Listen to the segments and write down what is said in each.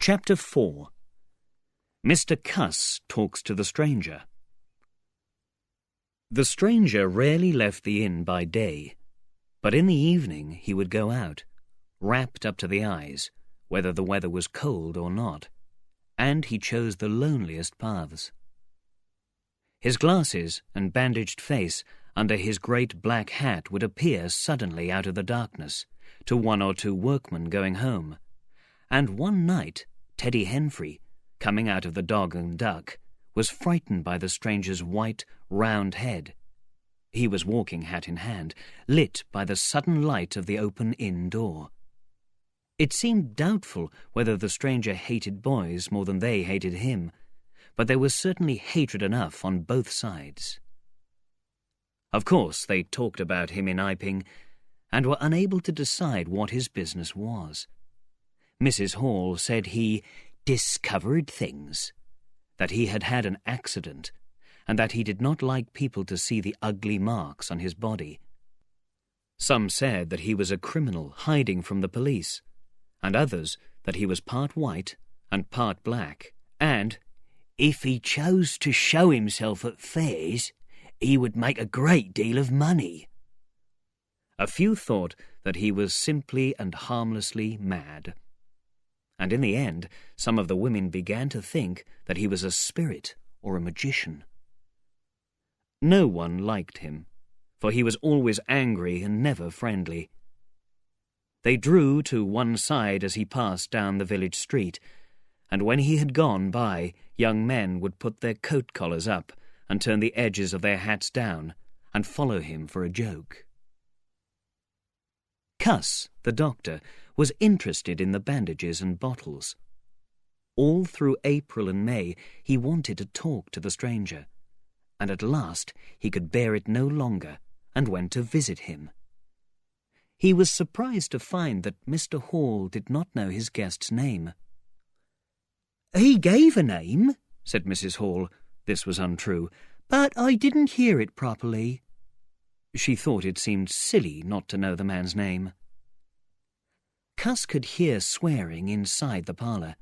Chapter 4. Mr. Cuss talks to the stranger. The stranger rarely left the inn by day, but in the evening he would go out, wrapped up to the eyes, whether the weather was cold or not, and he chose the loneliest paths. His glasses and bandaged face under his great black hat would appear suddenly out of the darkness to one or two workmen going home, and one night Teddy Henfrey, coming out of the Dog and Duck, was frightened by the stranger's white, round head. He was walking hat in hand, lit by the sudden light of the open inn door. It seemed doubtful whether the stranger hated boys more than they hated him, but there was certainly hatred enough on both sides. Of course, they talked about him in Iping, and were unable to decide what his business was. Mrs. Hall said he discovered things, that he had had an accident, and that he did not like people to see the ugly marks on his body. Some said that he was a criminal hiding from the police, and others that he was part white and part black, and if he chose to show himself at fairs, he would make a great deal of money. A few thought that he was simply and harmlessly mad, and in the end some of the women began to think that he was a spirit or a magician. No one liked him, for he was always angry and never friendly. They drew to one side as he passed down the village street, and when he had gone by, young men would put their coat collars up and turn the edges of their hats down and follow him for a joke. Cuss, the doctor, was interested in the bandages and bottles. All through April and May he wanted to talk to the stranger, and at last he could bear it no longer and went to visit him. He was surprised to find that Mr. Hall did not know his guest's name. "He gave a name," said Mrs. Hall. This was untrue, "but I didn't hear it properly." She thought it seemed silly not to know the man's name. Cuss could hear swearing inside the parlour.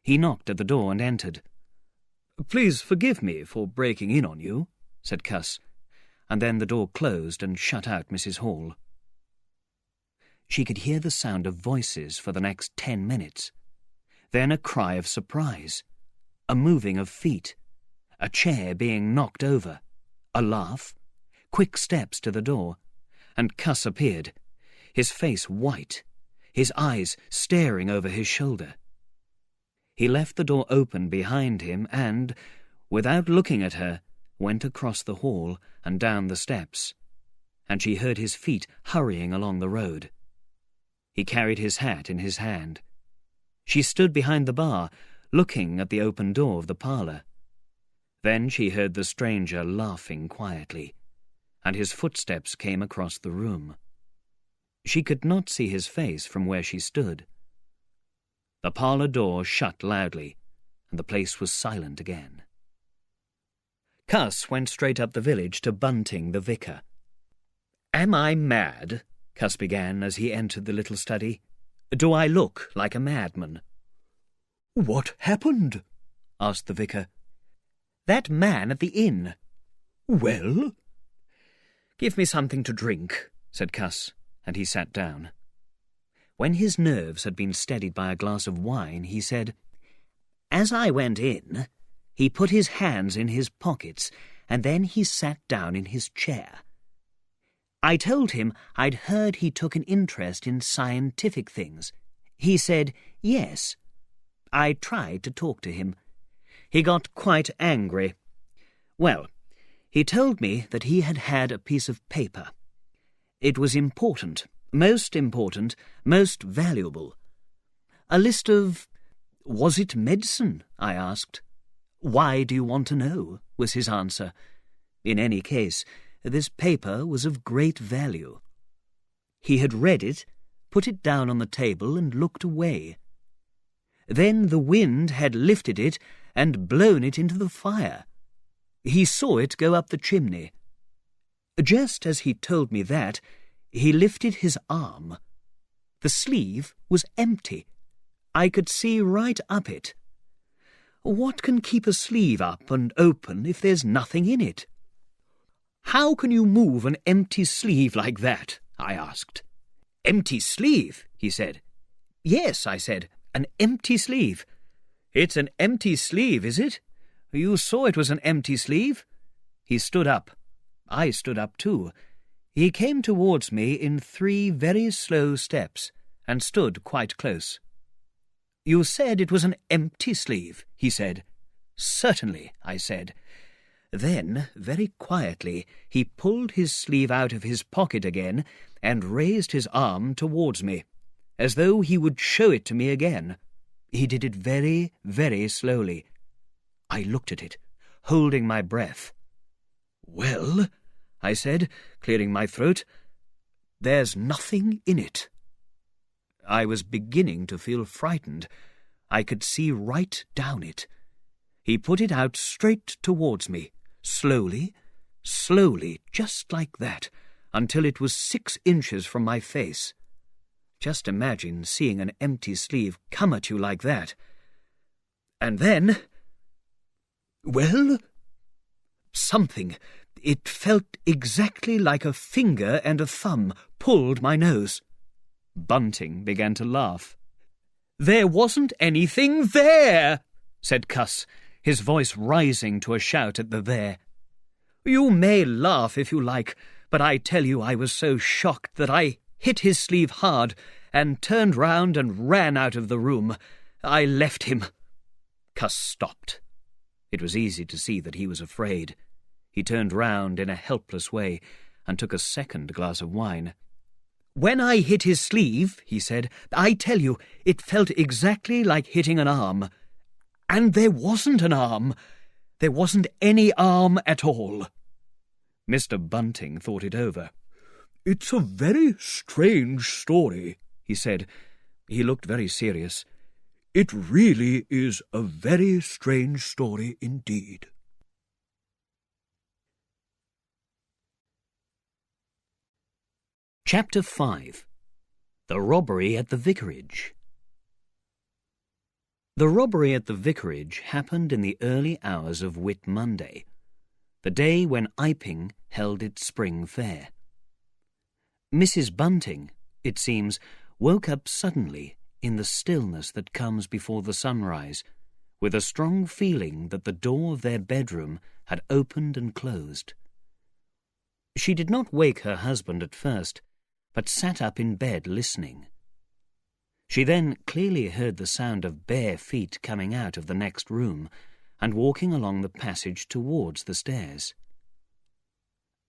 He knocked at the door and entered. "Please forgive me for breaking in on you," said Cuss, and then the door closed and shut out Mrs. Hall. She could hear the sound of voices for the next 10 minutes, then a cry of surprise, a moving of feet, a chair being knocked over, a laugh, quick steps to the door, and Cuss appeared, his face white, his eyes staring over his shoulder. He left the door open behind him and, without looking at her, went across the hall and down the steps, and she heard his feet hurrying along the road. He carried his hat in his hand. She stood behind the bar, looking at the open door of the parlour. Then she heard the stranger laughing quietly, and his footsteps came across the room. She could not see his face from where she stood. The parlour door shut loudly, and the place was silent again. Cuss went straight up the village to Bunting the vicar. "Am I mad?" Cuss began as he entered the little study. "Do I look like a madman?" "What happened?" asked the vicar. "That man at the inn." "Well?" "Give me something to drink," said Cuss, and he sat down. When his nerves had been steadied by a glass of wine, he said, "As I went in, he put his hands in his pockets, and then he sat down in his chair. I told him I'd heard he took an interest in scientific things. He said yes. I tried to talk to him. He got quite angry. Well, he told me that he had had a piece of paper. It was important, most valuable. A list of— Was it medicine? I asked. Why do you want to know? Was his answer. In any case, this paper was of great value. He had read it, put it down on the table and looked away. Then the wind had lifted it and blown it into the fire. He saw it go up the chimney. Just as he told me that, he lifted his arm. The sleeve was empty. I could see right up it. What can keep a sleeve up and open if there's nothing in it? How can you move an empty sleeve like that? I asked. Empty sleeve, he said. Yes, I said, an empty sleeve. It's an empty sleeve, is it? You saw it was an empty sleeve? He stood up. I stood up too. He came towards me in 3 very slow steps and stood quite close. You said it was an empty sleeve, he said. Certainly, I said. Then, very quietly, he pulled his sleeve out of his pocket again and raised his arm towards me, as though he would show it to me again. He did it very, very slowly. I looked at it, holding my breath. Well, I said, clearing my throat, there's nothing in it. I was beginning to feel frightened. I could see right down it. He put it out straight towards me, slowly, slowly, just like that, until it was 6 inches from my face. Just imagine seeing an empty sleeve come at you like that. And then... well, something. It felt exactly like a finger and a thumb pulled my nose. Bunting began to laugh. There wasn't anything there, said Cuss, his voice rising to a shout at the there. You may laugh if you like, but I tell you I was so shocked that I hit his sleeve hard and turned round and ran out of the room. I left him. Cuss stopped. It was easy to see that he was afraid. He turned round in a helpless way and took a second glass of wine. When I hit his sleeve, he said, I tell you, it felt exactly like hitting an arm. And there wasn't an arm. There wasn't any arm at all. Mr. Bunting thought it over. It's a very strange story, he said. He looked very serious. It really is a very strange story indeed. Chapter 5. The Robbery at the Vicarage. The robbery at the Vicarage happened in the early hours of Whit Monday, the day when Iping held its spring fair. Mrs. Bunting, it seems, woke up suddenly in the stillness that comes before the sunrise, with a strong feeling that the door of their bedroom had opened and closed. She did not wake her husband at first, but sat up in bed listening. She then clearly heard the sound of bare feet coming out of the next room and walking along the passage towards the stairs.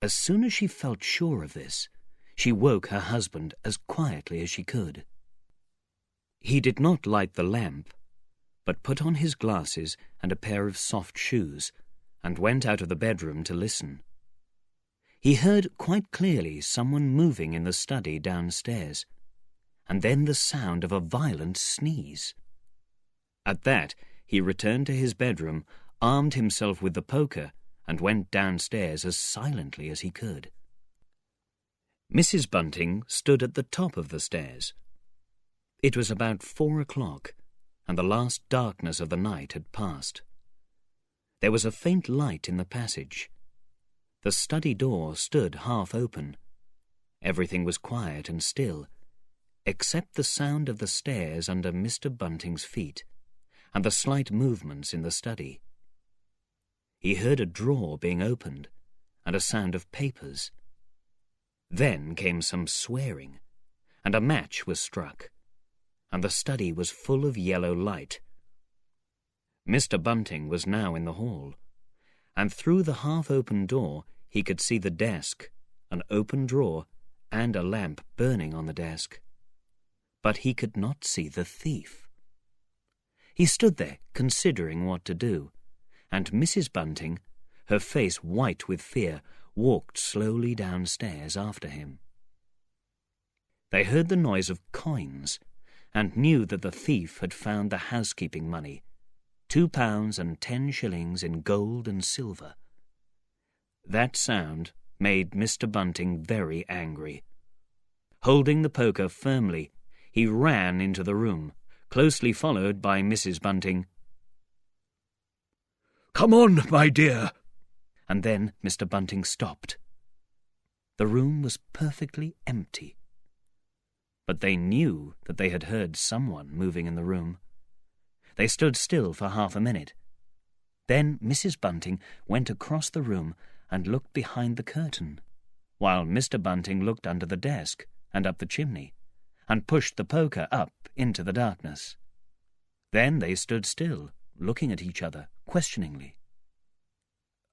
As soon as she felt sure of this, she woke her husband as quietly as she could. He did not light the lamp, but put on his glasses and a pair of soft shoes, and went out of the bedroom to listen. He heard quite clearly someone moving in the study downstairs, and then the sound of a violent sneeze. At that, he returned to his bedroom, armed himself with the poker, and went downstairs as silently as he could. Mrs. Bunting stood at the top of the stairs. It was about 4 o'clock, and the last darkness of the night had passed. There was a faint light in the passage. The study door stood half open. Everything was quiet and still, except the sound of the stairs under Mr. Bunting's feet, and the slight movements in the study. He heard a drawer being opened, and a sound of papers. Then came some swearing, and a match was struck, and the study was full of yellow light. Mr. Bunting was now in the hall, and through the half-open door he could see the desk, an open drawer, and a lamp burning on the desk. But he could not see the thief. He stood there, considering what to do, and Mrs. Bunting, her face white with fear, walked slowly downstairs after him. They heard the noise of coins, and knew that the thief had found the housekeeping money, £2 and 10 shillings in gold and silver. That sound made Mr. Bunting very angry. Holding the poker firmly, he ran into the room, closely followed by Mrs. Bunting. "Come on, my dear." And then Mr. Bunting stopped. The room was perfectly empty. But they knew that they had heard someone moving in the room. They stood still for half a minute. Then Mrs. Bunting went across the room and looked behind the curtain, while Mr. Bunting looked under the desk and up the chimney, and pushed the poker up into the darkness. Then they stood still, looking at each other questioningly.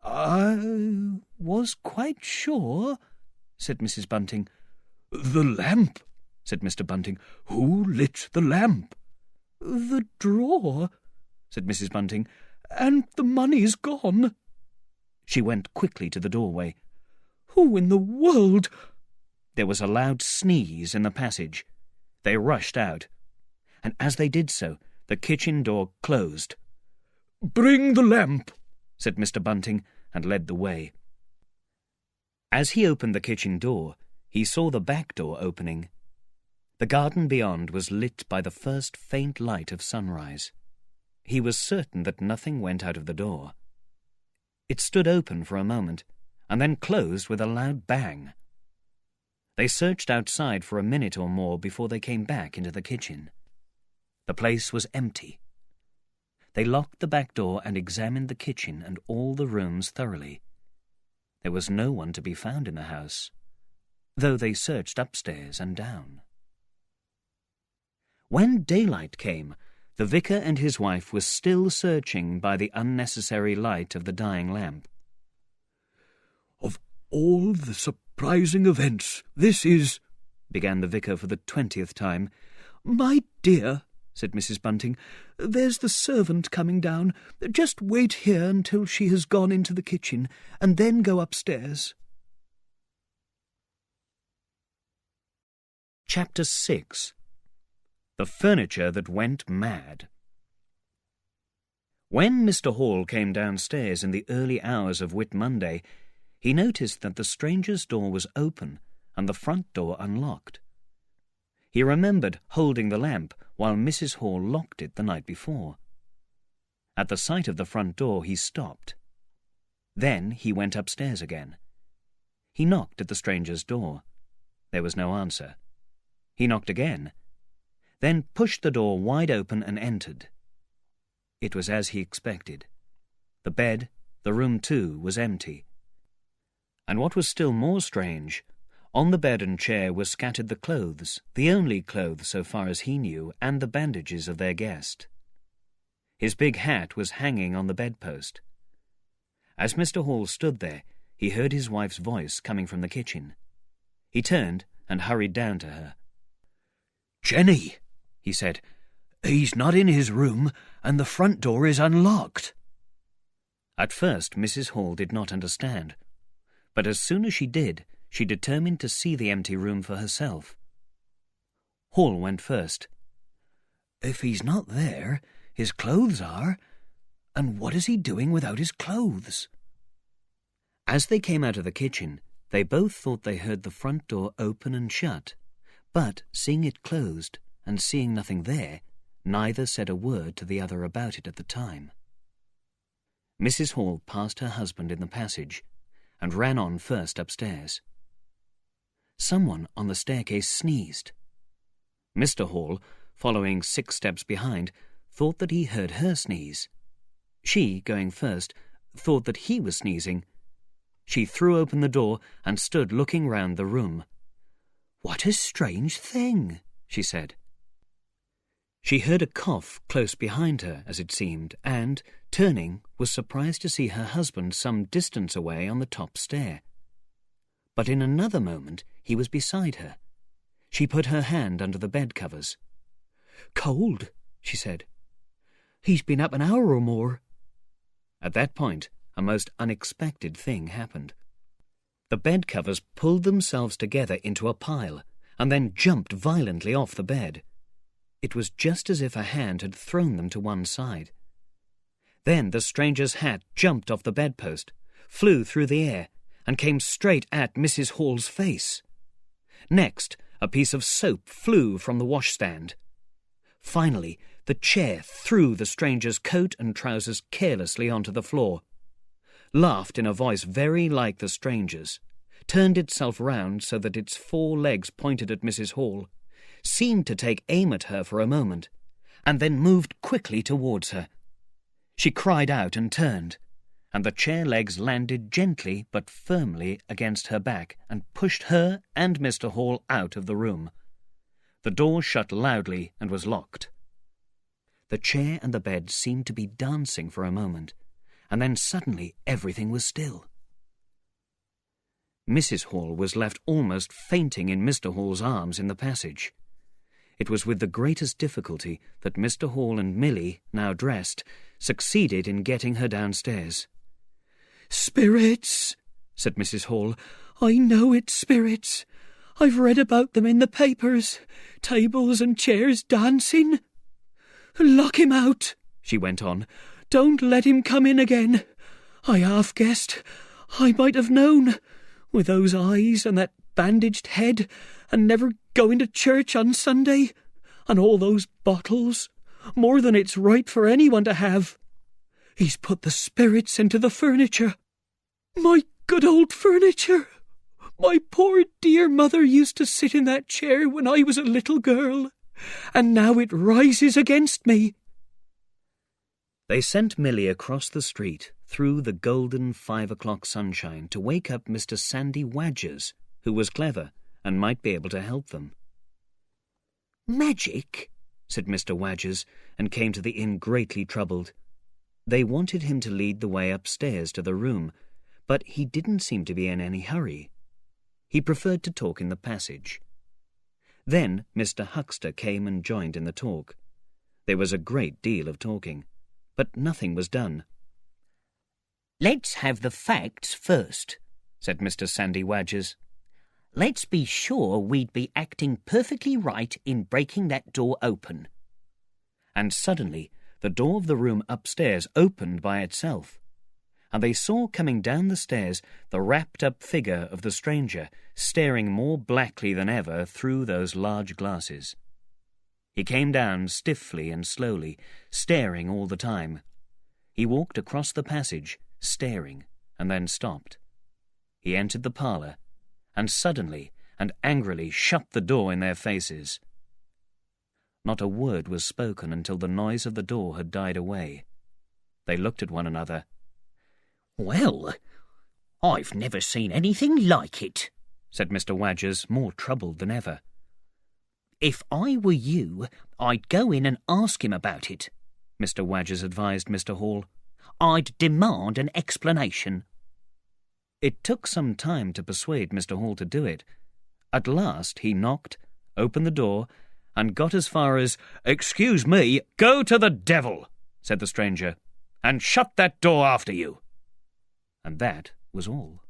"I was quite sure," said Mrs. Bunting. "The lamp," said Mr. Bunting. "Who lit the lamp?" "The drawer," said Mrs. Bunting, "and the money's gone." She went quickly to the doorway. "Who in the world—" There was a loud sneeze in the passage. They rushed out, and as they did so, the kitchen door closed. "Bring the lamp," said Mr. Bunting, and led the way. As he opened the kitchen door, he saw the back door opening. The garden beyond was lit by the first faint light of sunrise. He was certain that nothing went out of the door. It stood open for a moment, and then closed with a loud bang. They searched outside for a minute or more before they came back into the kitchen. The place was empty. They locked the back door and examined the kitchen and all the rooms thoroughly. There was no one to be found in the house, though they searched upstairs and down. When daylight came, the vicar and his wife were still searching by the unnecessary light of the dying lamp. "Of all the surprising events, this is—" began the vicar for the 20th time. "My dear," said Mrs. Bunting, "there's the servant coming down. Just wait here until she has gone into the kitchen, and then go upstairs." Chapter 6. The Furniture That Went Mad. When Mr. Hall came downstairs in the early hours of Whit Monday, he noticed that the stranger's door was open and the front door unlocked. He remembered holding the lamp while Mrs. Hall locked it the night before. At the sight of the front door he stopped. Then he went upstairs again. He knocked at the stranger's door. There was no answer. He knocked again, then pushed the door wide open and entered. It was as he expected. The bed, the room too, was empty. And what was still more strange, on the bed and chair were scattered the clothes, the only clothes so far as he knew, and the bandages of their guest. His big hat was hanging on the bedpost. As Mr. Hall stood there, he heard his wife's voice coming from the kitchen. He turned and hurried down to her. "Jenny," he said, "he's not in his room, and the front door is unlocked." At first Mrs. Hall did not understand, but as soon as she did, she determined to see the empty room for herself. Hall went first. "If he's not there, his clothes are. And what is he doing without his clothes?" As they came out of the kitchen, they both thought they heard the front door open and shut, but seeing it closed and seeing nothing there, neither said a word to the other about it at the time. Mrs. Hall passed her husband in the passage and ran on first upstairs. Someone on the staircase sneezed. Mr. Hall, following 6 steps behind, thought that he heard her sneeze. She, going first, thought that he was sneezing. She threw open the door and stood looking round the room. "What a strange thing," she said. She heard a cough close behind her, as it seemed, and, turning, was surprised to see her husband some distance away on the top stair. But in another moment he was beside her. She put her hand under the bed covers. "Cold," she said. "He's been up an hour or more." At that point, a most unexpected thing happened. The bed covers pulled themselves together into a pile and then jumped violently off the bed. It was just as if a hand had thrown them to one side. Then the stranger's hat jumped off the bedpost, flew through the air, and came straight at Mrs. Hall's face. Next, a piece of soap flew from the washstand. Finally, the chair threw the stranger's coat and trousers carelessly onto the floor, laughed in a voice very like the stranger's, turned itself round so that its 4 legs pointed at Mrs. Hall, seemed to take aim at her for a moment, and then moved quickly towards her. She cried out and turned, and the chair legs landed gently but firmly against her back and pushed her and Mr. Hall out of the room. The door shut loudly and was locked. The chair and the bed seemed to be dancing for a moment, and then suddenly everything was still. Mrs. Hall was left almost fainting in Mr. Hall's arms in the passage. It was with the greatest difficulty that Mr. Hall and Milly, now dressed, succeeded in getting her downstairs. "Spirits," said Mrs. Hall. "I know it's spirits. I've read about them in the papers. Tables and chairs dancing. Lock him out," she went on. "Don't let him come in again. I half guessed. I might have known. With those eyes and that bandaged head, and never going to church on Sunday, and all those bottles, more than it's right for anyone to have. He's put the spirits into the furniture. My good old furniture. My poor dear mother used to sit in that chair when I was a little girl, and now it rises against me." They sent Milly across the street through the golden 5 o'clock sunshine to wake up Mr. Sandy Wadgers, who was clever and might be able to help them. "Magic?" said Mr. Wadgers, and came to the inn greatly troubled. They wanted him to lead the way upstairs to the room, but he didn't seem to be in any hurry. He preferred to talk in the passage. Then Mr. Huxter came and joined in the talk. There was a great deal of talking, but nothing was done. "Let's have the facts first," said Mr. Sandy Wadgers. "Let's be sure we'd be acting perfectly right in breaking that door open." And suddenly the door of the room upstairs opened by itself, and they saw coming down the stairs the wrapped-up figure of the stranger, staring more blackly than ever through those large glasses. He came down stiffly and slowly, staring all the time. He walked across the passage, staring, and then stopped. He entered the parlour, and suddenly and angrily shut the door in their faces. Not a word was spoken until the noise of the door had died away. They looked at one another. "Well, I've never seen anything like it," said Mr. Wadgers, more troubled than ever. "If I were you, I'd go in and ask him about it," Mr. Wadgers advised Mr. Hall. "I'd demand an explanation." It took some time to persuade Mr. Hall to do it. At last he knocked, opened the door, and got as far as, "Excuse me, go to the devil," said the stranger, "and shut that door after you." And that was all.